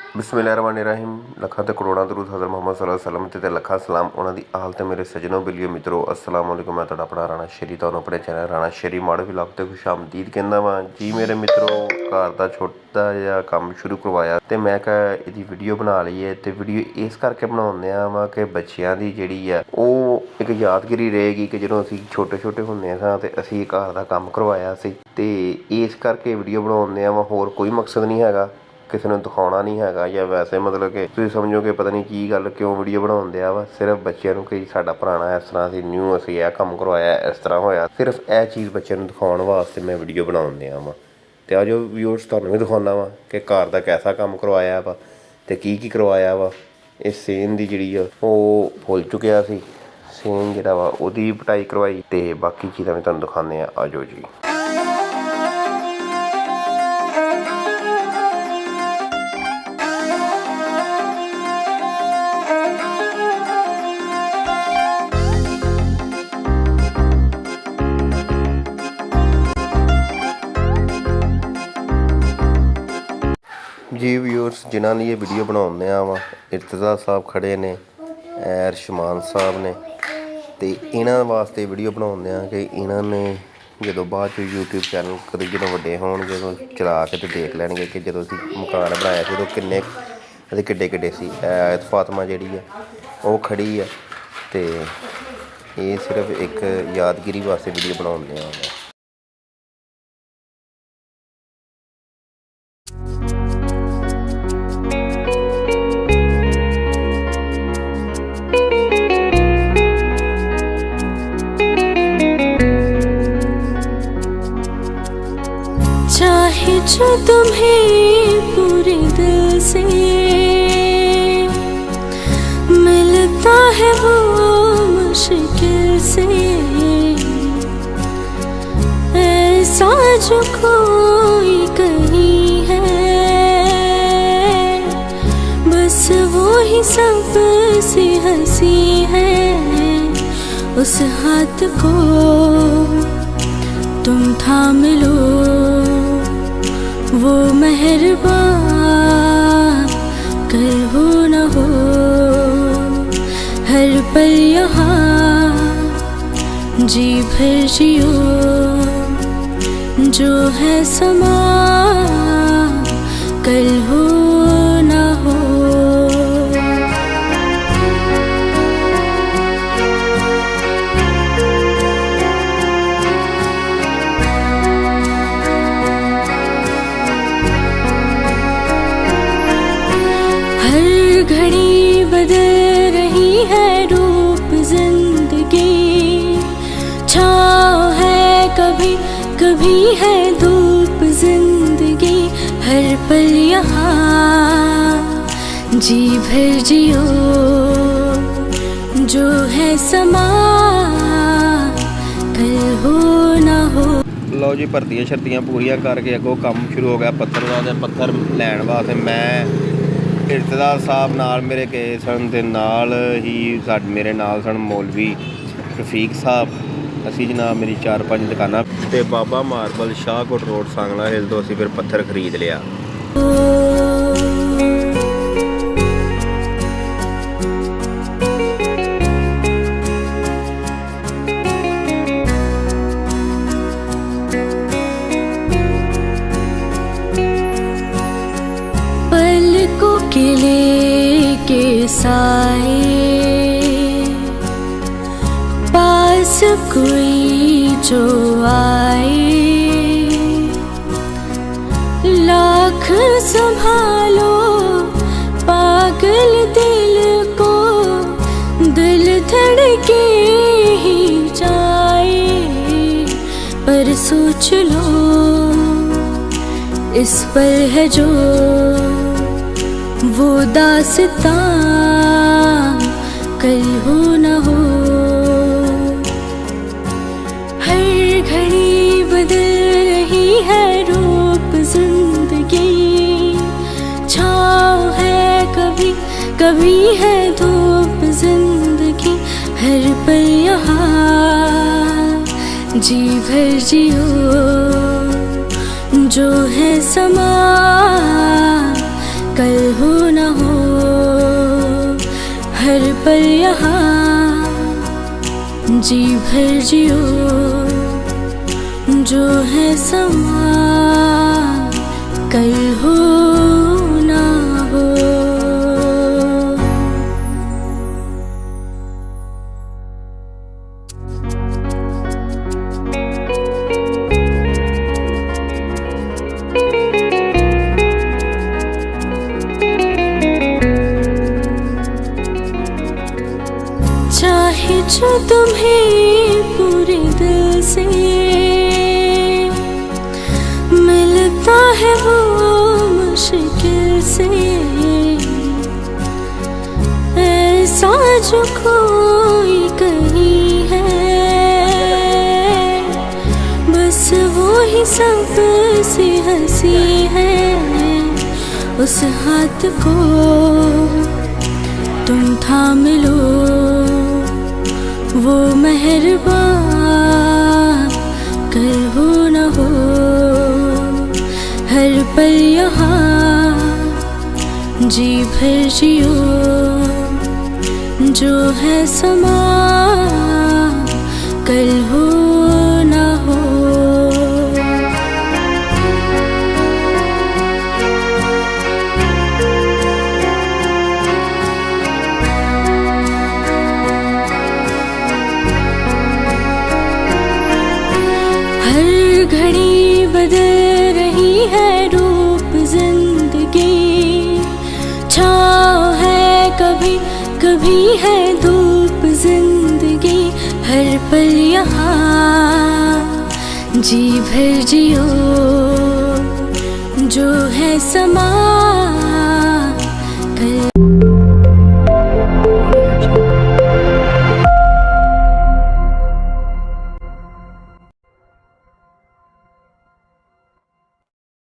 बिस्मिल्लाहिर्रहमानिर्रहीम। लखा ते करोड़ां दरूद हज़रत मुहम्मद सल्लल्लाहु अलैहि वसल्लम ते लखा सलाम उन्हां दी आल ते मेरे सजनों बिलियो मित्रों अस्सलाम वालेकुम। मैं तुहाडा अपना राणा शेरी तुहानूं अपने चैनल राणा शेरी माड़ो व्लॉग ते खुशामदीद कहंदा वां जी। मेरे मित्रों घर दा छोटा जिहा कम्म शुरू करवाया ते मैं कहा इहदी वीडियो बना लईए ते वीडियो इस करके बनाउने वां कि बच्चिਆਂ ਦੀ ਜਿਹੜੀ ਆ ਉਹ ਇੱਕ ਯਾਦਗਿਰੀ ਰਹੇਗੀ कि ਜਦੋਂ ਅਸੀਂ ਛੋਟੇ ਹੁੰਦੇ ਸਾਂ ਤੇ ਅਸੀਂ ਘਰ ਦਾ ਕੰਮ ਕਰਵਾਇਆ ਸੀ ਤੇ ਇਸ ਕਰਕੇ ਵੀਡੀਓ ਬਣਾਉਂਦੇ ਆ। ਹੋਰ ਕੋਈ ਮਕਸਦ ਨਹੀਂ ਹੈਗਾ, ਕਿਸੇ ਨੂੰ ਦਿਖਾਉਣਾ ਨਹੀਂ ਹੈਗਾ ਜਾਂ ਵੈਸੇ ਮਤਲਬ ਕਿ ਤੁਸੀਂ ਸਮਝੋ ਕਿ ਪਤਾ ਨਹੀਂ ਕੀ ਗੱਲ ਕਿਉਂ ਵੀਡੀਓ ਬਣਾਉਣ ਦਿਆ ਵਾ। ਸਿਰਫ ਬੱਚਿਆਂ ਨੂੰ ਕਿ ਸਾਡਾ ਪੁਰਾਣਾ ਇਸ ਤਰ੍ਹਾਂ ਸੀ, ਨਿਊ ਅਸੀਂ ਇਹ ਕੰਮ ਕਰਵਾਇਆ, ਇਸ ਤਰ੍ਹਾਂ ਹੋਇਆ, ਸਿਰਫ ਇਹ ਚੀਜ਼ ਬੱਚਿਆਂ ਨੂੰ ਦਿਖਾਉਣ ਵਾਸਤੇ ਮੈਂ ਵੀਡੀਓ ਬਣਾਉਣ ਦਿਆ ਵਾਂ। ਅਤੇ ਆ ਜੋ ਵਿਊਅਰਸ ਤੁਹਾਨੂੰ ਵੀ ਦਿਖਾਉਂਦਾ ਵਾਂ ਕਿ ਘਰ ਦਾ ਕੈਸਾ ਕੰਮ ਕਰਵਾਇਆ ਵਾ ਅਤੇ ਕੀ ਕਰਵਾਇਆ ਵਾ। ਇਹ ਸੇਨ ਦੀ ਜਿਹੜੀ ਆ ਉਹ ਫੁੱਲ ਚੁੱਕਿਆ ਸੀ, ਸੇਨ ਜਿਹੜਾ ਵਾ ਉਹਦੀ ਪਟਾਈ ਕਰਵਾਈ ਅਤੇ ਬਾਕੀ ਚੀਜ਼ਾਂ ਵੀ ਤੁਹਾਨੂੰ ਦਿਖਾਉਂਦੇ ਆ ਜਾਓ ਜੀ। जी व्यूअर्स जिन्हों ने ये वीडियो बनाने वा इर्तज़ा साहब खड़े ने, अरशमान साहब ने, तो इन्हों वास्ते वीडियो बनाने कि इन्होंने जो बाद यूट्यूब चैनल कभी जो व्डे होणगे जो चला के तो देख लैणगे कि जो मकान बनाया तो किन्ने किड्डे सी। फातिमा जी है वो खड़ी है तो ये सिर्फ एक यादगिरी वास्ते वीडियो बनाने वाला। चाहे जो तुम्हें पूरे दिल से मिलता है वो मुश्किल से, ऐसा जो कोई कहीं है बस वो ही सबसे हंसी है। उस हाथ को तुम थाम लो, वो मेहरबान कल हो न हो, हर पल यहाँ जी भर जियो, जो है समा कल हो न हो। घड़ी बदल रही है रूप जिंदगी, छाँव है कभी कभी है धूप जिंदगी, हर पल यहाँ जी भर जियो, जो है समा कल हो ना हो। लो जी भर्तियां शर्तियां पूरियां करके अगों काम शुरू हो गया पत्थर का। पत्थर लैन वास्ते मैं इर्तज़ा साहब नाल मेरे गए सन ते नाल ही मेरे नाल सन मौलवी रफीक साहब। असी जनाब मेरी 4-5 दुकाना ते बाबा मार्बल शाहकोट रोड सांगला हिल तो असी फिर पत्थर खरीद लिया। किले के साए पास कोई जो आए, लाख संभालो पागल दिल को, दिल धड़के ही जाए, पर सोच लो इस पर है जो वो दास्तां कल हो न हो। हर घड़ी बदल रही है रूप जिंदगी, छाँव है कभी कभी है धूप जिंदगी, हर पल यहाँ जी भर जियो, जो है समा कल हो न हो, हर पल यहाँ जी भर जियो, जो है समा कल हो ना हो। चाहे जो तुम्हें पूरे दिल से मिलता है वो मुश्किल से, ऐसा जो कोई कहीं है, बस वो ही सबसे हंसी है। उस हाथ को तुम थाम लो, वो मेहरबान कल हो न हो, हर पल यहाँ जी भर जियो, जो है समा कल हो न हो। हर घड़ी बदल रही है रूप जिंदगी, छाँव है कभी कभी है धूप जिंदगी, हर पल यहाँ जी भर जियो, जो है समा